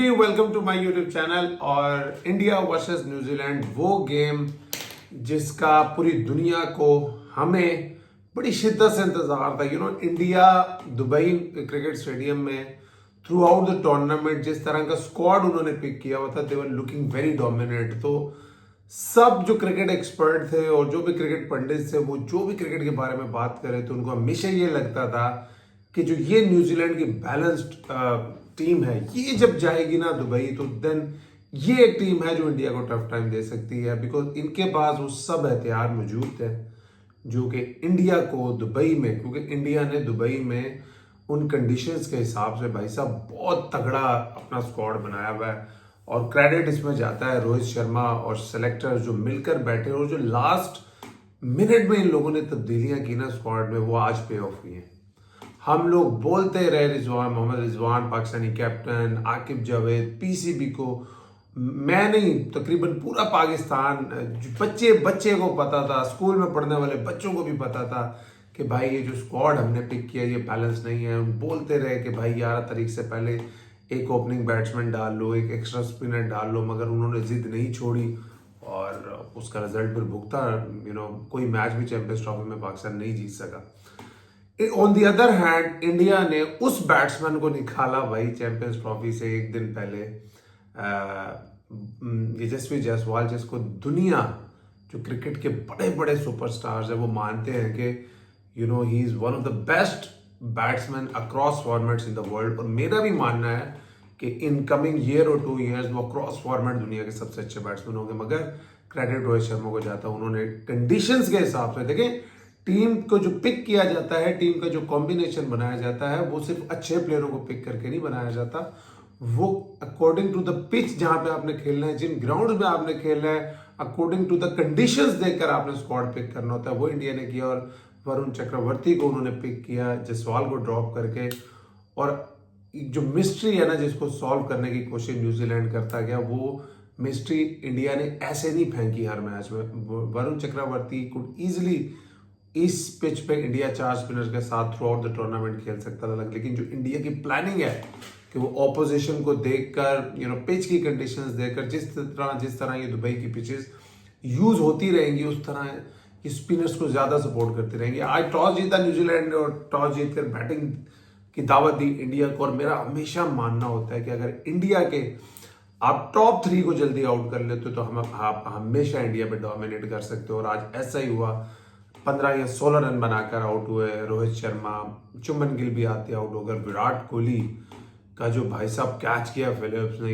Welcome to my YouTube channel. और India versus New Zealand वो game जिसका पूरी दुनिया को हमें बड़ी शिद्दत से इंतजार था। इंडिया दुबई क्रिकेट स्टेडियम में थ्रू आउट द टूर्नामेंट जिस तरह का स्क्वाड उन्होंने पिक किया हुआ था, दे वर लुकिंग वेरी डोमिनेट। तो सब जो क्रिकेट एक्सपर्ट थे और जो भी क्रिकेट पंडित थे, वो जो भी क्रिकेट के बारे में बात कर रहे थे, उनको हमेशा ये लगता था कि जो ये न्यूजीलैंड की बैलेंस्ड टीम है, ये जब जाएगी ना दुबई, तो देन ये एक टीम है जो इंडिया को टफ टाइम दे सकती है। बिकॉज इनके पास वो सब हथियार मौजूद थे जो कि इंडिया को दुबई में, क्योंकि इंडिया ने दुबई में उन कंडीशंस के हिसाब से भाई साहब बहुत तगड़ा अपना स्क्वाड बनाया हुआ है। और क्रेडिट इसमें जाता है रोहित शर्मा और सेलेक्टर जो मिलकर बैठे, और जो लास्ट मिनट में इन लोगों ने तब्दीलियां की ना स्क्वाड में, वो आज पे ऑफ हुई हैं। हम लोग बोलते रहे रिजवान, मोहम्मद रिजवान पाकिस्तानी कैप्टन, आकिब जावेद, पीसीबी को, मैं नहीं तकरीबन पूरा पाकिस्तान, बच्चे बच्चे को पता था, स्कूल में पढ़ने वाले बच्चों को भी पता था कि भाई ये जो स्क्वाड हमने पिक किया ये बैलेंस नहीं है। बोलते रहे कि भाई 11 तारीख से पहले एक ओपनिंग बैट्समैन डाल लो, एक एक्स्ट्रा स्पिनर डाल लो, मगर उन्होंने जिद नहीं छोड़ी और उसका रिजल्ट फिर भुगता। कोई मैच भी चैंपियंस ट्रॉफी में पाकिस्तान नहीं जीत सका। On the other hand India ने उस बैट्समैन को निकाला भाई चैंपियंस ट्रॉफी से एक दिन पहले, यशस्वी जायसवाल, जिसको दुनिया जो क्रिकेट के बड़े बड़े सुपरस्टार्स है वो मानते हैं कि he is one of the best batsman across formats in the world. और मेरा भी मानना है कि इन कमिंग ईयर और 2 ईयर्स वो अक्रॉस फॉर्मेट दुनिया के सबसे अच्छे बैट्समैन होंगे। मगर क्रेडिट रोहित शर्मा को जाता है, उन्होंने कंडीशंस के हिसाब से, देखें टीम को जो पिक किया जाता है, टीम का जो कॉम्बिनेशन बनाया जाता है, वो सिर्फ अच्छे प्लेयरों को पिक करके नहीं बनाया जाता, वो अकॉर्डिंग टू द पिच जहां पे आपने खेलना है, जिन ग्राउंड में आपने खेलना है, अकॉर्डिंग टू द कंडीशंस देखकर आपने स्क्वाड पिक करना होता है। वो इंडिया ने किया और वरुण चक्रवर्ती को उन्होंने पिक किया जायसवाल को ड्रॉप करके। और जो मिस्ट्री है ना जिसको सॉल्व करने की कोशिश न्यूजीलैंड करता गया, वो मिस्ट्री इंडिया ने ऐसे नहीं फेंकी हर मैच में। वरुण चक्रवर्ती कुड इजिली इस पिच पे इंडिया 4 स्पिनर्स के साथ थ्रू आउट द टूर्नामेंट खेल सकता था, लेकिन जो इंडिया की प्लानिंग है कि वो ऑपोजिशन को देखकर, पिच की कंडीशंस देखकर, जिस तरह ये दुबई की पिचेस यूज होती रहेंगी, उस तरह ये स्पिनर्स को ज्यादा सपोर्ट करती रहेंगी। आज टॉस जीता न्यूजीलैंड और टॉस जीतकर बैटिंग की दावत दी इंडिया को। और मेरा हमेशा मानना होता है कि अगर इंडिया के आप टॉप 3 को जल्दी आउट कर लेते हो तो आप हमेशा इंडिया पे डोमिनेट कर सकते हो। और आज ऐसा ही हुआ, 15 या 16 रन बनाकर आउट हुए रोहित शर्मा, चुम्बन गिल भी आते आउट हो गए। विराट कोहली का जो भाई साहब कैच किया फिलिप्स ने,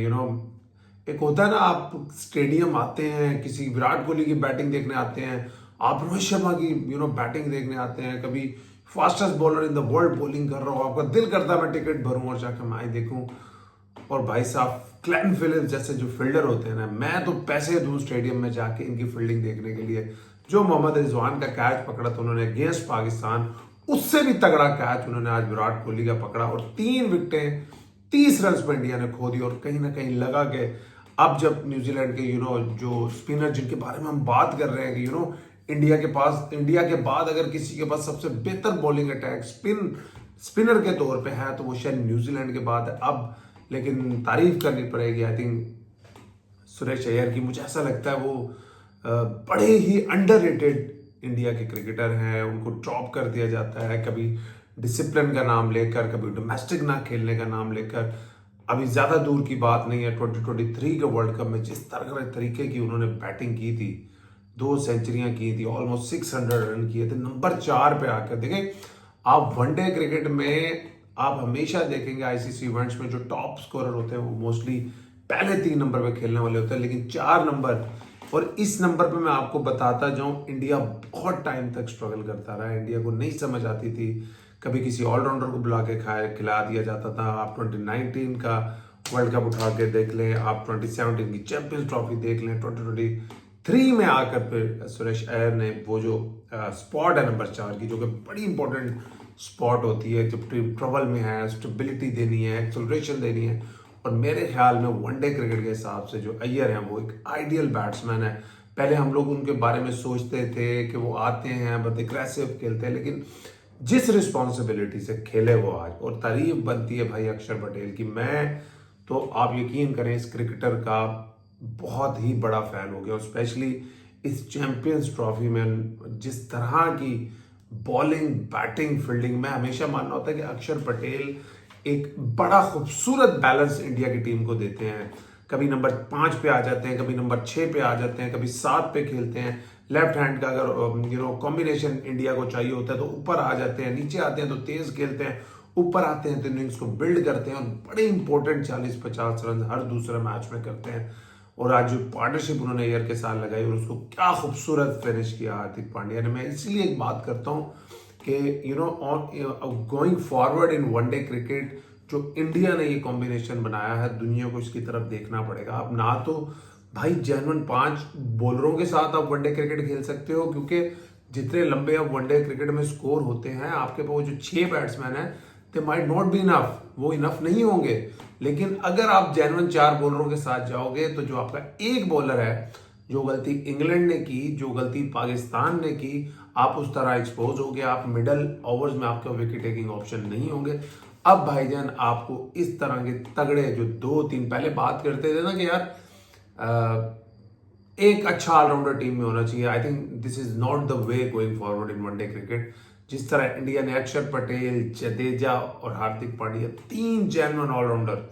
एक होता है ना, आप स्टेडियम आते हैं, किसी विराट कोहली की बैटिंग देखने आते हैं, आप रोहित शर्मा की बैटिंग देखने आते हैं, कभी fastest bowler in the world bowling कर रहा हो, आपका दिल करता है मैं टिकट भरूं और जाकर मैच देखूं। और भाई साहब क्लेन फिलिप्स जैसे जो फील्डर होते हैं ना, मैं तो पैसे दूं स्टेडियम में जाके इनकी फील्डिंग देखने के लिए। जो मोहम्मद रिजवान का कैच पकड़ा था उन्होंने अगेंस्ट पाकिस्तान, उससे भी तगड़ा कैच उन्होंने आज विराट कोहली का पकड़ा। और 3 विकेटें 30 रन पर इंडिया ने खो दी। और कहीं ना कहीं लगा कि अब जब न्यूजीलैंड के जो स्पिनर जिनके बारे में हम बात कर रहे हैं कि इंडिया के बाद अगर किसी के पास सबसे बेहतर बॉलिंग अटैक स्पिनर के तौर पे है तो वो शायद न्यूजीलैंड के बाद है। अब लेकिन तारीफ करनी पड़ेगी आई थिंक सुरेश अय्यर की। मुझे ऐसा लगता है वो बड़े ही अंडररेटेड इंडिया के क्रिकेटर हैं, उनको ड्रॉप कर दिया जाता है, कभी डिसिप्लिन का नाम लेकर, कभी डोमेस्टिक ना खेलने का नाम लेकर। अभी ज़्यादा दूर की बात नहीं है, 2023 के वर्ल्ड कप में जिस तरह तरीके की उन्होंने बैटिंग की थी, 2 सेंचुरियां की थी, ऑलमोस्ट 600 रन किए थे, नंबर 4 पे आकर। देखें आप वनडे क्रिकेट में आप हमेशा देखेंगे आईसीसी इवेंट्स में जो टॉप स्कोरर होते हैं वो मोस्टली पहले 3 नंबर पे खेलने वाले होते हैं, लेकिन 4 नंबर और इस नंबर पे मैं आपको बताता जाऊं, इंडिया बहुत टाइम तक स्ट्रगल करता रहा। इंडिया को नहीं समझ आती थी, कभी किसी ऑलराउंडर को बुला के खिला दिया जाता था। आप 2019 का वर्ल्ड कप उठा के देख लें, आप 2017 की चैंपियंस ट्रॉफी देख लें, 2023 में आकर फिर सुरेश अय्यर ने वो जो स्पॉट है नंबर 4 की, जो कि बड़ी इंपॉर्टेंट स्पॉट होती है जब टीम ट्रबल में है, स्टेबिलिटी देनी है, एक्सेलरेशन देनी है। और मेरे ख्याल में वनडे क्रिकेट के हिसाब से जो अय्यर हैं वो एक आइडियल बैट्समैन है। पहले हम लोग उनके बारे में सोचते थे कि वो आते हैं बट एग्रेसिव खेलते हैं, लेकिन जिस रिस्पॉन्सिबिलिटी से खेले वो आज, और तारीफ बनती है भाई अक्षर पटेल की। मैं तो आप यकीन करें इस क्रिकेटर का बहुत ही बड़ा फैन हो गया, और स्पेशली इस चैंपियंस ट्रॉफी में जिस तरह की बॉलिंग, बैटिंग, फील्डिंग, मैं हमेशा मानना होता है कि अक्षर पटेल एक बड़ा खूबसूरत बैलेंस इंडिया की टीम को देते हैं। कभी नंबर 5 पे आ जाते हैं, कभी नंबर 6 पे आ जाते हैं, कभी 7 पे खेलते हैं। लेफ्ट हैंड का अगर कॉम्बिनेशन इंडिया को चाहिए होता है तो ऊपर आ जाते हैं, नीचे आते हैं तो तेज खेलते हैं, ऊपर आते हैं तो इनिंग्स को बिल्ड करते हैं और बड़े इंपॉर्टेंट 40-50 रन हर दूसरे मैच में करते हैं। और आज जो पार्टनरशिप उन्होंने ईयर के साथ लगाई और उसको क्या खूबसूरत फिनिश किया हार्दिक पांड्या ने। मैं इसलिए एक बात करता हूँ कि going forward in one day cricket जो इंडिया ने ये कॉम्बिनेशन बनाया है, दुनिया को इसकी तरफ देखना पड़ेगा। अब ना तो भाई जेन्युइन 5 बॉलरों के साथ आप वनडे क्रिकेट खेल सकते हो, क्योंकि जितने लंबे अब वनडे क्रिकेट में स्कोर होते हैं, आपके पास जो 6 बैट्समैन हैं they might not be enough, वो इनफ नहीं होंगे। लेकिन अगर आप जेन्युइन 4 बॉलरों के साथ जाओगे तो जो आपका एक बॉलर है, जो गलती इंग्लैंड ने की, जो गलती पाकिस्तान ने की, आप उस तरह एक्सपोज हो गए, आप मिडल ओवर्स में आपके विकेट टेकिंग ऑप्शन नहीं होंगे। अब भाईजान आपको इस तरह के तगड़े जो 2-3 पहले बात करते थे ना कि यार एक अच्छा ऑलराउंडर टीम में होना चाहिए, I think this is not the way going forward in one day cricket. जिस तरह इंडिया ने अक्षर पटेल, जडेजा और हार्दिक पांड्या 3 जेन्युइन ऑलराउंडर,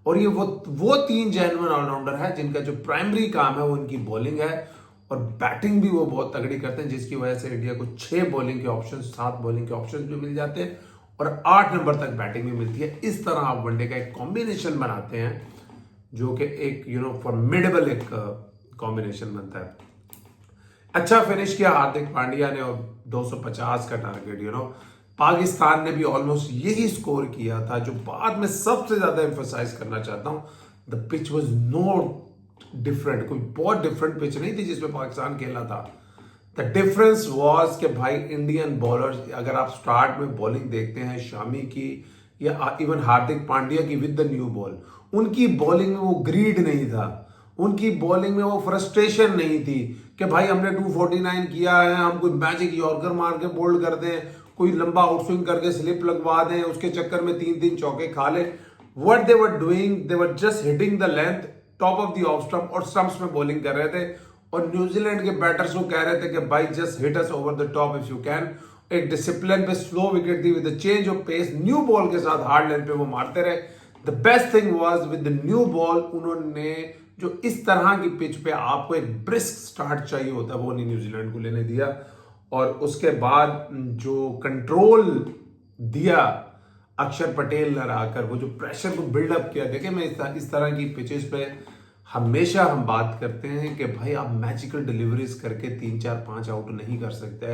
और ये वो 3 जेन्युइन ऑलराउंडर है जिनका जो प्राइमरी काम है वो इनकी बॉलिंग है, और बैटिंग भी वो बहुत तगड़ी करते हैं, जिसकी वजह से इंडिया को 6 बॉलिंग के ऑप्शन, 7 बॉलिंग के ऑप्शन भी मिल जाते हैं और 8 नंबर तक बैटिंग भी मिलती है। इस तरह आप वनडे का एक कॉम्बिनेशन बनाते हैं जो कि एक फॉर्मिडेबल एक कॉम्बिनेशन बनता है। अच्छा फिनिश किया हार्दिक पांड्या ने, और 250 का टारगेट पाकिस्तान ने भी ऑलमोस्ट यही स्कोर किया था। जो बाद में सबसे ज्यादा एम्फोसाइज करना चाहता हूं, the pitch was not different, कोई बहुत डिफरेंट पिच नहीं थी जिसमें पाकिस्तान खेला था। द डिफरेंस वाज कि भाई इंडियन बॉलर्स, अगर आप स्टार्ट में बॉलिंग देखते हैं शामी की या इवन हार्दिक पांड्या की विद द न्यू बॉल, उनकी बॉलिंग में वो ग्रीड नहीं था, उनकी बॉलिंग में वो फ्रस्ट्रेशन नहीं थी कि भाई हमने 249 किया है, हम कोई मैजिक यॉर्कर मार के बोल्ड कर दें, कोई लंबा आउटस्विंग करके स्लिप लगवा दें, उसके चक्कर में 3-3 चौके खा ले। What they were doing, they were just hitting the length top of the off stump और स्टंप्स में बॉलिंग कर रहे थे, और न्यूजीलैंड के बैटर्स को कह रहे थे कि भाई just hit us over the top if you can. एक डिसिप्लिन पे स्लो विकेट थी, with the change of pace, new ball के साथ हार्ड लेंथ पे वो मारते रहे। The best thing was with the new ball, उन्होंने जो इस तरह की पिच पे आपको एक ब्रिस्क स्टार्ट चाहिए होता है वो नहीं न्यूजीलैंड को लेने दिया, और उसके बाद जो कंट्रोल दिया अक्षर पटेल ने आकर, वो जो प्रेशर को बिल्डअप किया। देखिए मैं इस तरह की पिचेस पे हमेशा हम बात करते हैं कि भाई आप मैजिकल डिलीवरीज करके 3-4-5 आउट नहीं कर सकते।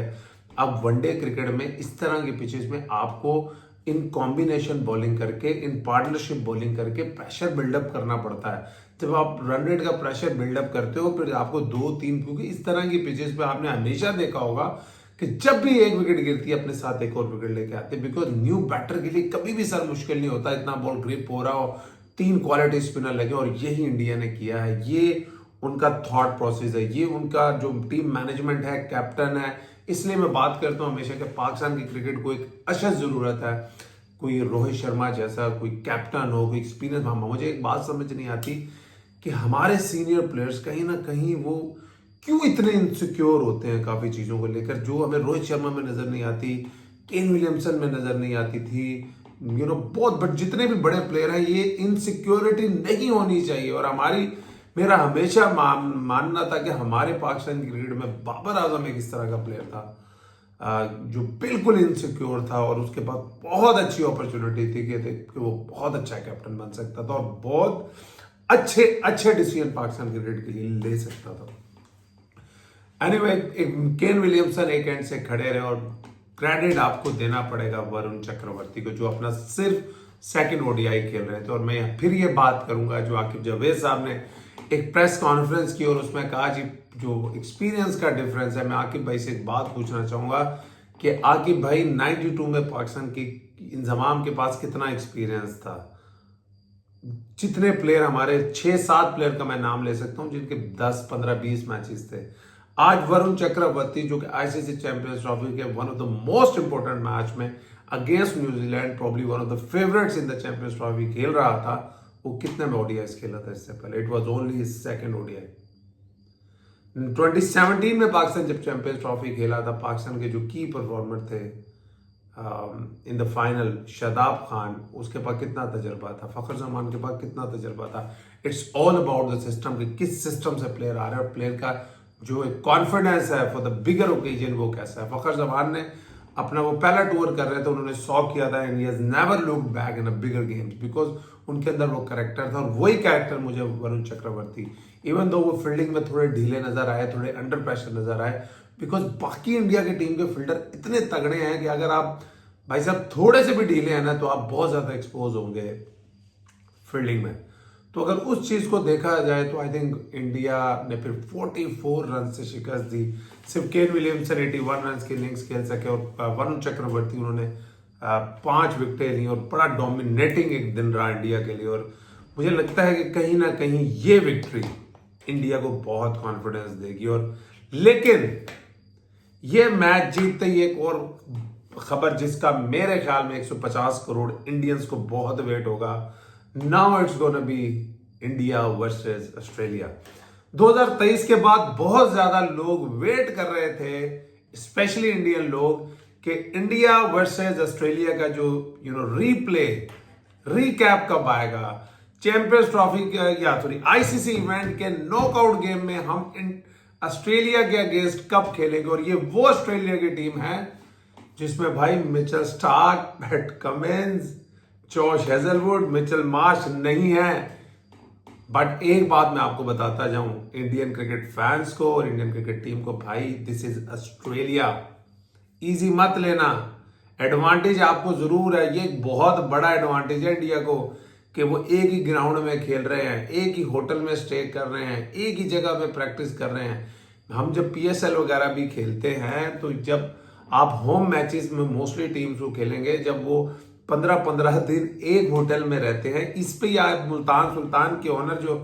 अब वनडे क्रिकेट में इस तरह की पिचेस में आपको इन कॉम्बिनेशन बॉलिंग करके, इन पार्टनरशिप बॉलिंग करके प्रेशर बिल्डअप करना पड़ता है। जब आप रन रेट का प्रेशर बिल्डअप करते हो फिर आपको 2-3, क्योंकि इस तरह की पिचेस पे आपने हमेशा देखा होगा कि जब भी एक विकेट गिरती है अपने साथ एक और विकेट लेके आते हैं, बिकॉज न्यू बैटर के लिए कभी भी सर मुश्किल नहीं होता इतना बॉल ग्रिप हो रहा हो, 3 क्वालिटी स्पिनर लगे, और यही इंडिया ने किया है। ये उनका थॉट प्रोसेस है, ये उनका जो टीम मैनेजमेंट है, कैप्टन है। इसलिए मैं बात करता हूँ हमेशा कि पाकिस्तान की क्रिकेट को एक अशद जरूरत है, कोई रोहित शर्मा जैसा कोई कैप्टन हो, कोई एक्सपीरियंस। मुझे एक बात समझ नहीं आती कि हमारे सीनियर प्लेयर्स कहीं ना कहीं वो क्यों इतने इनसिक्योर होते हैं काफ़ी चीज़ों को लेकर, जो हमें रोहित शर्मा में नज़र नहीं आती, केन विलियमसन में नज़र नहीं आती थी, बहुत बट जितने भी बड़े प्लेयर हैं, ये इनसिक्योरिटी नहीं होनी चाहिए। और मेरा हमेशा मानना था कि हमारे पाकिस्तान की क्रिकेट में बाबर आजम एक इस तरह का प्लेयर था जो बिल्कुल इनसिक्योर था, और उसके बाद बहुत अच्छी अपॉर्चुनिटी थी कि वो बहुत अच्छा कैप्टन बन सकता था और बहुत अच्छे डिसीजन पाकिस्तान क्रिकेट के लिए ले सकता था। एनीवे, केन विलियमसन एक एंड से खड़े रहे, और क्रेडिट आपको देना पड़ेगा वरुण चक्रवर्ती को जो अपना सिर्फ सेकंड ओडीआई खेल रहे थे। और मैं फिर ये बात करूंगा जो आकिब जावेद साहब ने एक प्रेस कॉन्फ्रेंस की और उसमें कहा जी जो एक्सपीरियंस का डिफरेंस है। मैं आकिब भाई से एक बात पूछना चाहूंगा कि आकिब भाई 92 में पाकिस्तान की इंजमाम के पास कितना एक्सपीरियंस था? जितने प्लेयर हमारे 6-7 प्लेयर का मैं नाम ले सकता हूं जिनके 10, 15, 20 मैचेस थे। आज वरुण चक्रवर्ती जो कि आईसीसी चैंपियंस ट्रॉफी के one of the most important match में against New Zealand, probably one of the favourites in the Champions Trophy खेल रहा था, वो कितने में ओडीआई खेला था इससे पहले? It was only his second ODI. 2017 में पाकिस्तान जब चैंपियंस ट्रॉफी खेला था, पाकिस्तान के जो की परफॉर्मर थे in the final, Shadab Khan, उसके पास कितना तजर्बा था, फखर जमान के पास कितना तजर्बा था। It's all about the system कि किस सिस्टम से प्लेयर आ रहा है और प्लेयर का जो एक कॉन्फिडेंस है फॉर द बिगर ओकेजन वो कैसा है। फखर जमान ने अपना वो पहला टूर कर रहे थे, उन्होंने 100 किया था and he has never looked back in a bigger games because उनके अंदर वो कैरेक्टर था। और वही कैरेक्टर मुझे वरुण चक्रवर्ती, इवन दो वो फील्डिंग में थोड़े ढीले नजर आए, थोड़े अंडर प्रेशर नजर आए, बिकॉज बाकी इंडिया की टीम के फील्डर इतने तगड़े हैं कि अगर आप भाई साहब थोड़े से भी ढीले हैं ना तो आप बहुत ज्यादा एक्सपोज होंगे फील्डिंग में। तो अगर उस चीज को देखा जाए तो आई थिंक इंडिया ने फिर 44 रन से शिकस्त दी। सिर्फ केन विलियमसन 81 रन के इनिंग्स खेल सके और वरुण चक्रवर्ती उन्होंने 5 विकेटें ली और बड़ा डोमिनेटिंग एक दिन रहा इंडिया के लिए। और मुझे लगता है कि कहीं ना कहीं ये विक्ट्री इंडिया को बहुत कॉन्फिडेंस देगी। और लेकिन ये मैच जीतते ही एक और खबर जिसका मेरे ख्याल में 150 करोड़ इंडियंस को बहुत वेट होगा, now it's gonna be India versus Australia. 2023 के बाद बहुत ज्यादा लोग वेट कर रहे थे, स्पेशली इंडियन लोग, कि इंडिया वर्सेस ऑस्ट्रेलिया का जो रीप्ले रीकैप कब आएगा। चैंपियंस ट्रॉफी या सॉरी आईसीसी इवेंट के नॉकआउट गेम में हम ऑस्ट्रेलिया के अगेंस्ट कब खेलेंगे। और ये वो ऑस्ट्रेलिया की टीम है जिसमें भाई Mitchell Starc, PAT Cummins, Josh Hazlewood, Mitchell Marsh नहीं है। बट एक बात मैं आपको बताता जाऊं इंडियन क्रिकेट फैंस को और इंडियन क्रिकेट टीम को, भाई दिस इज ऑस्ट्रेलिया, इजी मत लेना। एडवांटेज आपको जरूर है, ये बहुत बड़ा एडवांटेज है इंडिया को कि वो एक ही ग्राउंड में खेल रहे हैं, एक ही होटल में स्टे कर रहे हैं, एक ही जगह पे प्रैक्टिस कर रहे हैं। हम जब पीएसएल वगैरह भी खेलते हैं तो जब आप होम मैचेस में मोस्टली टीम्स को खेलेंगे जब वो 15-15 दिन एक होटल में रहते हैं। इस पे यार मुल्तान सुल्तान के ओनर जो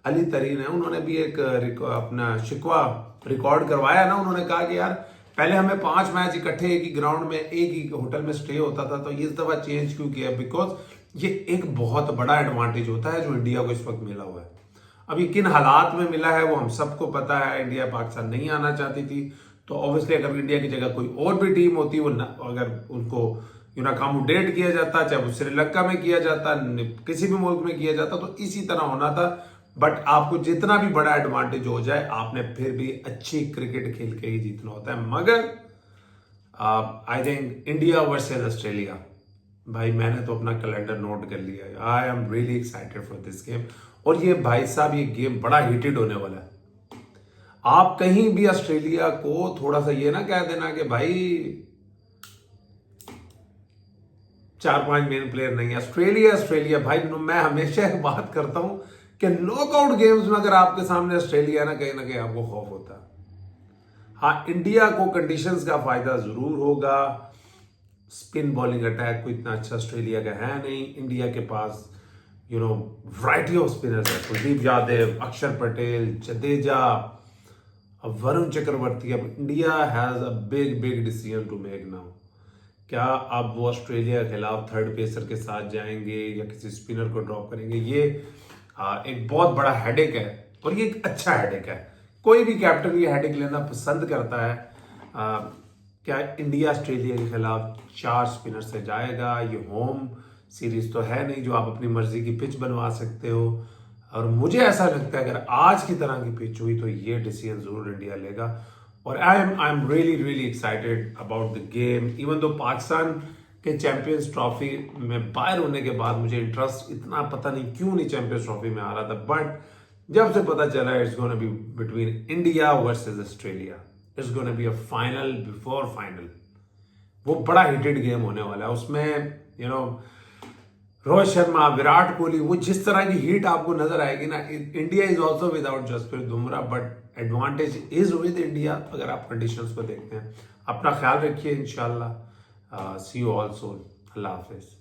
अली तरीन है, उन्होंने भी एक अपना शिकवा रिकॉर्ड करवाया ना। उन्होंने कहा कि यार पहले हमें 5 मैच इकट्ठे एक ही ग्राउंड में एक ही होटल में स्टे होता था, तो इस दफा चेंज क्यों किया? बिकॉज ये एक बहुत बड़ा एडवांटेज होता है जो इंडिया को इस वक्त मिला हुआ है। अभी किन हालात में मिला है वो हम सबको पता है। इंडिया पाकिस्तान नहीं आना चाहती थी, तो ऑब्वियसली अगर इंडिया की जगह कोई और भी टीम होती वो अगर उनको अकोमोडेट किया जाता, चाहे वो श्रीलंका में किया जाता, किसी भी मुल्क में किया जाता, तो इसी तरह होना था। बट आपको जितना भी बड़ा एडवांटेज हो जाए, आपने फिर भी अच्छी क्रिकेट खेल के ही जीतना होता है। मगर I think India versus Australia, भाई मैंने तो अपना कैलेंडर नोट कर लिया है। I am really excited for this game. और ये भाई साहब ये गेम बड़ा हीटेड होने वाला है। आप कहीं भी ऑस्ट्रेलिया को थोड़ा सा ये ना कह देना कि भाई 4-5 मेन प्लेयर नहीं है। ऑस्ट्रेलिया भाई, मैं हमेशा एक बात करता हूं कि नॉकआउट गेम्स में अगर आपके सामने ऑस्ट्रेलिया है ना कहीं आपको खौफ होता है। हाँ, इंडिया को कंडीशंस का फायदा जरूर होगा। स्पिन बॉलिंग अटैक कोई इतना अच्छा ऑस्ट्रेलिया का है नहीं। इंडिया के पास वैरायटी ऑफ स्पिनर्स है, कुलदीप यादव, अक्षर पटेल, जडेजा, अब वरुण चक्रवर्ती। अब India has a big decision to make now. क्या अब वो ऑस्ट्रेलिया के खिलाफ थर्ड पेसर के साथ जाएंगे या किसी स्पिनर को ड्रॉप करेंगे? ये एक बहुत बड़ा हेडेक है और ये एक अच्छा हेडेक है। कोई भी कैप्टन ये हेडेक लेना पसंद करता है। क्या इंडिया ऑस्ट्रेलिया के खिलाफ 4 स्पिनर से जाएगा? ये होम सीरीज तो है नहीं जो आप अपनी मर्जी की पिच बनवा सकते हो। और मुझे ऐसा लगता है अगर आज की तरह की पिच हुई तो ये डिसीजन जरूर इंडिया लेगा। और I am really excited about the game. Even though Pakistan के चैंपियंस ट्रॉफी में बाहर होने के बाद मुझे इंटरेस्ट इतना पता नहीं क्यों नहीं चैंपियंस ट्रॉफी में आ रहा था, बट जब से पता चला it's gonna be between India versus Australia, it's gonna be a final before final. वो बड़ा हिटेड गेम होने वाला है। उसमें रोहित शर्मा, विराट कोहली, वो जिस तरह की हीट आपको नजर आएगी ना। India is also without Jasprit Bumrah, but advantage is with India अगर आप कंडीशंस को देखते हैं। अपना ख्याल रखिए, इंशाल्लाह सी you all soon. Allah Hafiz.